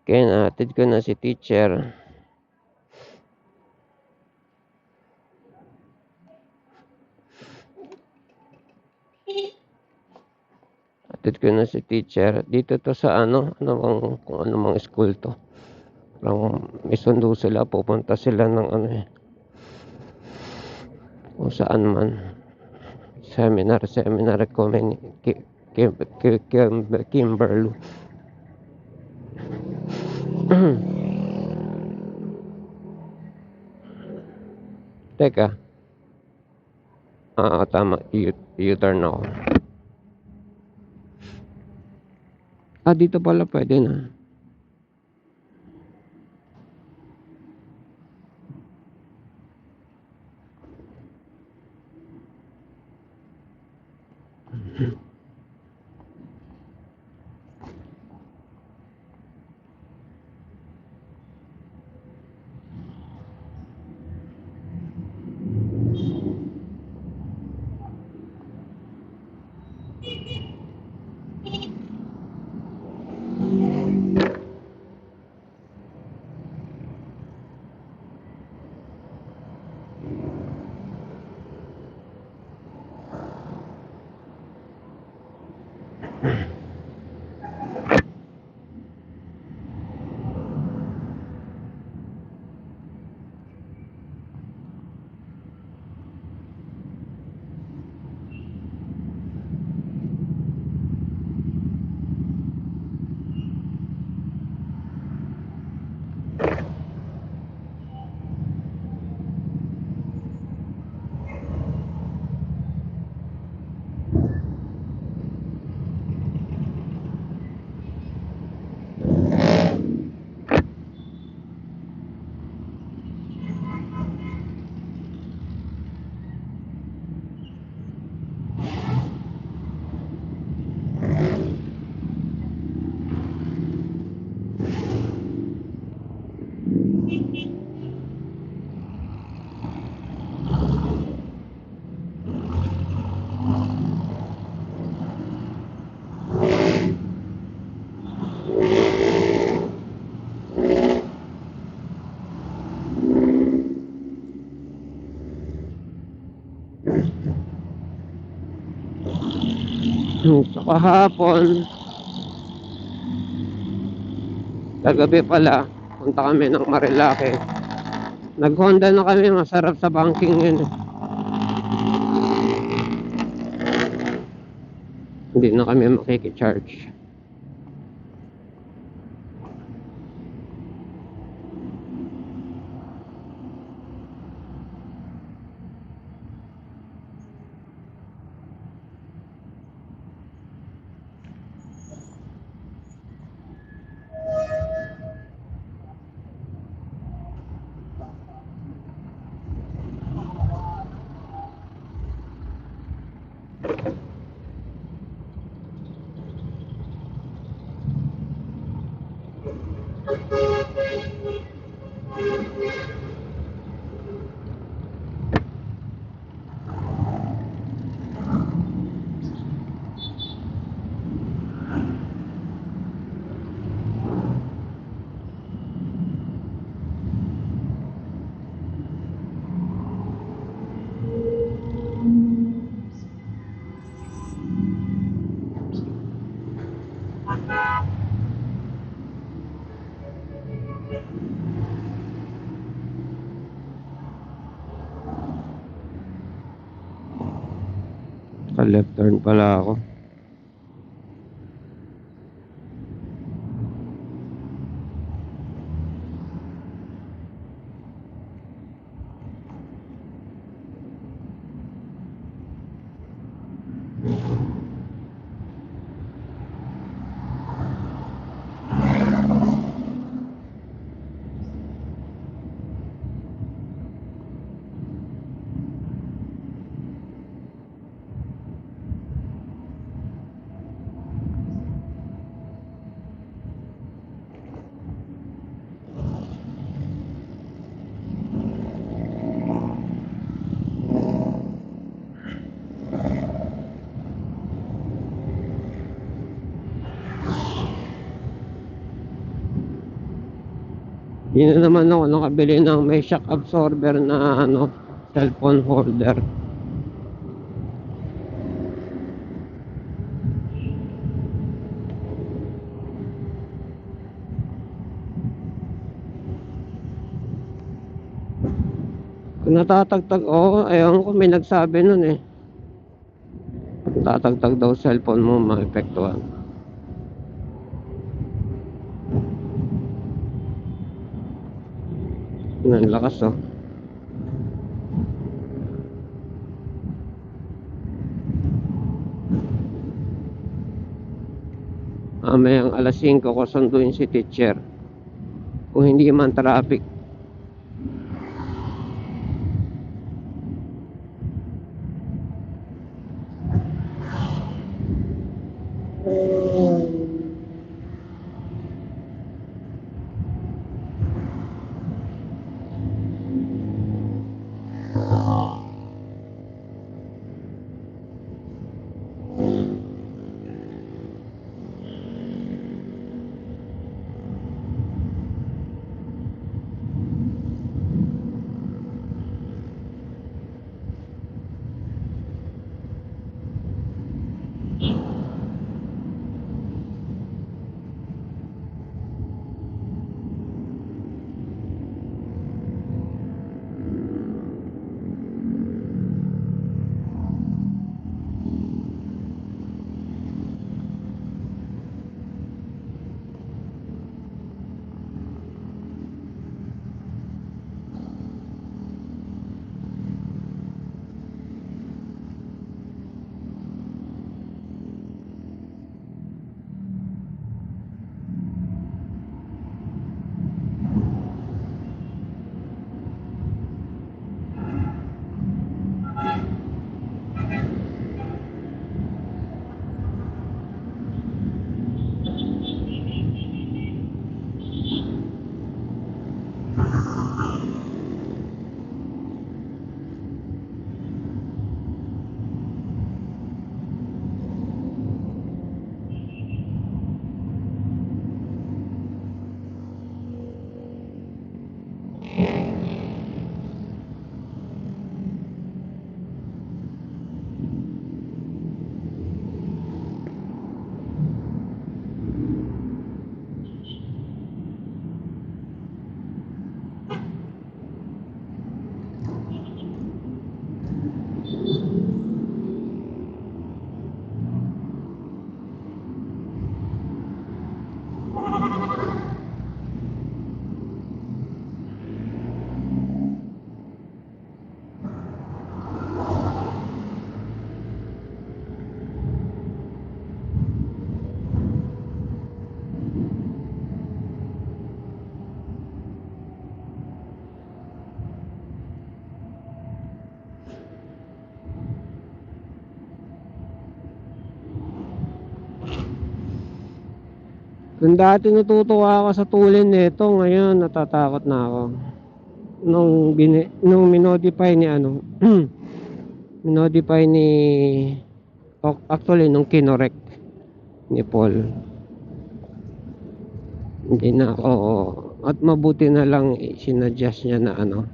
Kaya nahatid ko na si teacher. Hatid ko na si teacher. Dito to sa kung ano mang school to. Parang may sundo sila, pupunta sila ng kung saan man. Seminar Kimberly. Teka, tama, U-turn ako. Dito pala pwede na. So kahapon, kagabi pala, punta kami ng Marilake. Nag-Honda na kami, masarap sa banking yun. Hindi na kami makikicharge. Left turn pala ako. Yun na naman ako nakabili ng may shock absorber na ano, cellphone holder. Kung natatagtag, ayun ko may nagsabi nun eh. Tatagtag daw cellphone mo, maepektuhan. Ang lakas oh. Mamayang alas 5 ko sunduin si teacher. Kung hindi man traffic. Kung dati natutuwa ako sa tulin nito, ngayon natatakot na ako. Nung minodify ni ano, minodify ni actually nung kinorek ni Paul. Hindi na ako, at mabuti na lang sinadjust niya na ano,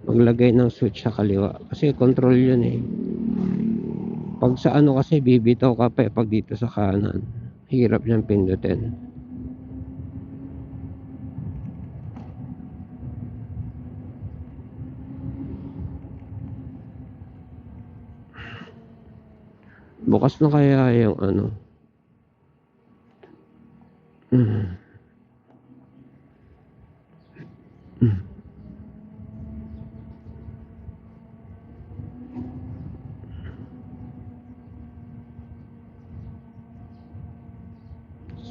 maglagay ng switch sa kaliwa kasi control yun eh. Pag sa ano kasi bibitaw ka pa pag dito sa kanan, hirap niyang pindutin. Bukas na kaya yung ano.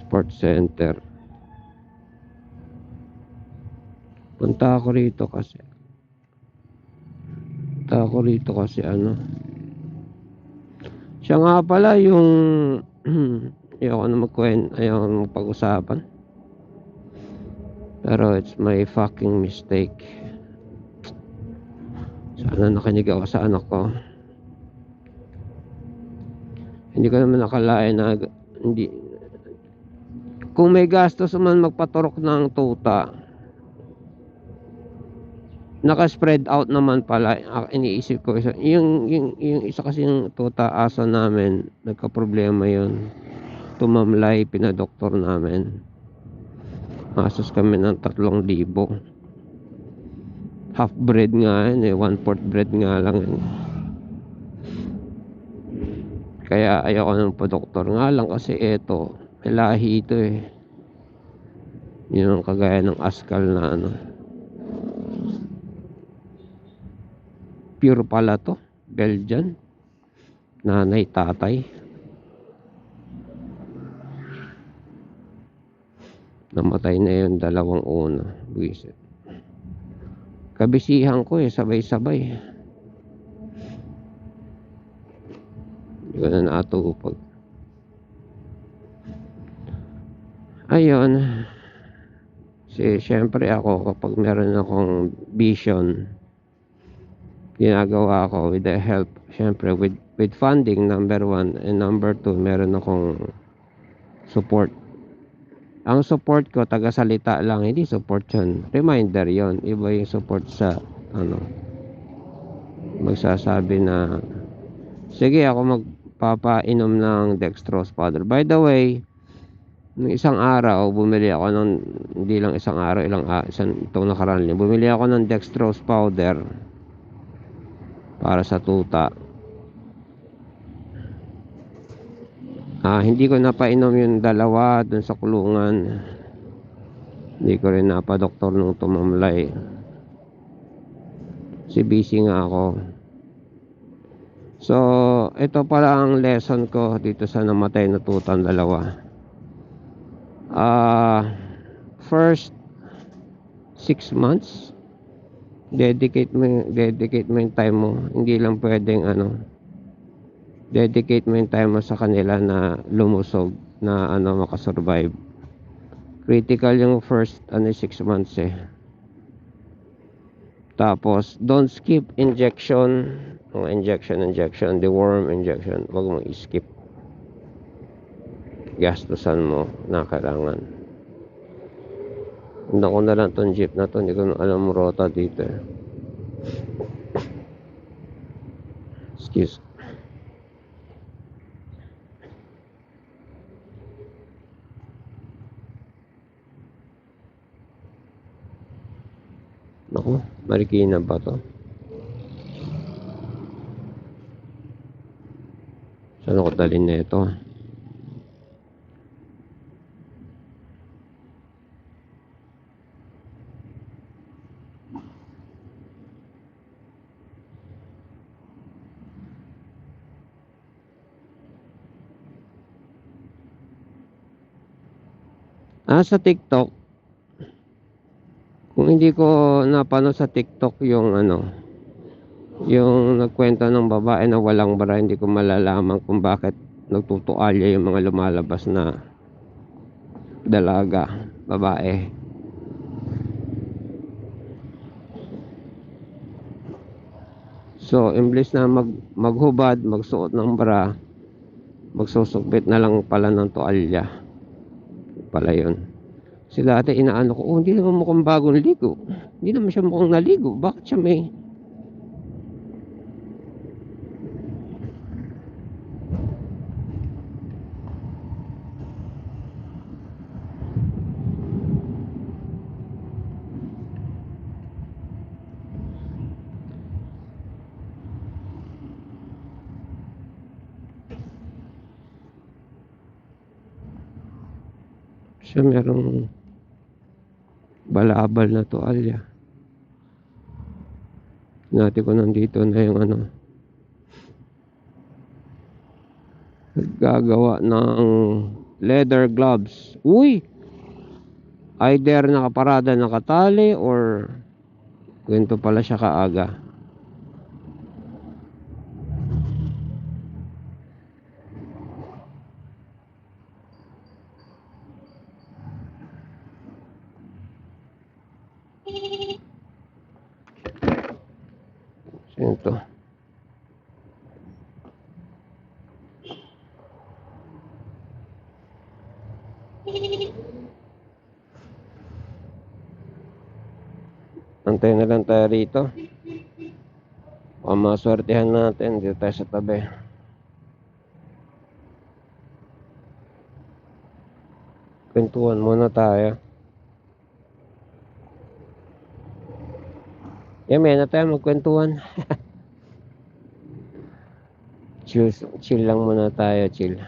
Sports Center. Punta ako rito kasi ano. Siya nga pala yung ayoko na ayoko na magpag-usapan. Pero it's my fucking mistake. Sana nakinig ako sa anak ko. Hindi ko naman nakalain na hindi, kung may gastos man magpaturok ng tuta, Naka-spread out naman pala. Iniisip ko isa, yung isa kasing tuta aso namin, nagka-problema yun. Tumamlay, pinadoktor namin. Masos kami ng 3,000. Half breed nga yun eh, 1/4 breed nga lang yun. Kaya ayoko ng pa-doktor nga lang kasi eto, may lahi ito eh. Yun ang kagaya ng askal na ano. Pure pala to, Belgian. Nanay, tatay. Namatay na yun, dalawang una. Buwisit. Kabisihan ko eh, sabay-sabay. Hindi ko na natupag. Ayun. Siyempre ako, kapag meron akong vision, ginagawa ko with the help, siyempre with funding, number one, and number two, meron akong support. Ang support ko, taga-salita lang, hindi support yun. Reminder yon. Iba yung support sa, ano, magsasabi na, sige ako magpapainom ng dextrose powder. By the way, nung isang araw, bumili ako ng, hindi lang isang araw, itong nakaraan lang, bumili ako ng dextrose powder para sa tuta. Hindi ko napainom yung dalawa dun sa kulungan. Hindi ko rin napadoktor nung tumamlay. Si busy nga ako. So, ito pala ang lesson ko dito sa namatay na tutang dalawa. First 6 months, dedicate mo yung time mo. Hindi lang pwedeng dedicate mo yung time mo sa kanila na lumusog, na makasurvive. Critical yung first 6 months eh. Tapos don't skip injection, the worm injection, wag mo i-skip. Gastusan mo na kailangan. Hindi ko na lang tong jeep na to, hindi ko na alam rota dito eh. Excuse. Naku, Marikina ba to? Saan ako dalhin na ito? Sa TikTok. Kung hindi ko napanood sa TikTok yung yung nagkwento ng babae na walang bra, hindi ko malalaman kung bakit nagtutualya yung mga lumalabas na dalaga, babae. So, imbes na maghubad, magsuot ng bra, magsusukbit na lang pala ng tualya. Pala yun. Si dati inaano ko, hindi naman mukhang bagong ligo. Hindi naman siya mukhang naligo. Bakit siya may... Siya merong balabal na tualya. Nati ko nandito na yung gagawa ng leather gloves. Uy! Either nakaparada nakatali or ganito pala siya kaaga. Sino to? Antay na lang tayo rito. Baka maswertehan natin. Dito tayo sa tabi. Kwentuhan muna tayo. May na tayo magkwentuhan. Chill lang muna tayo, chill.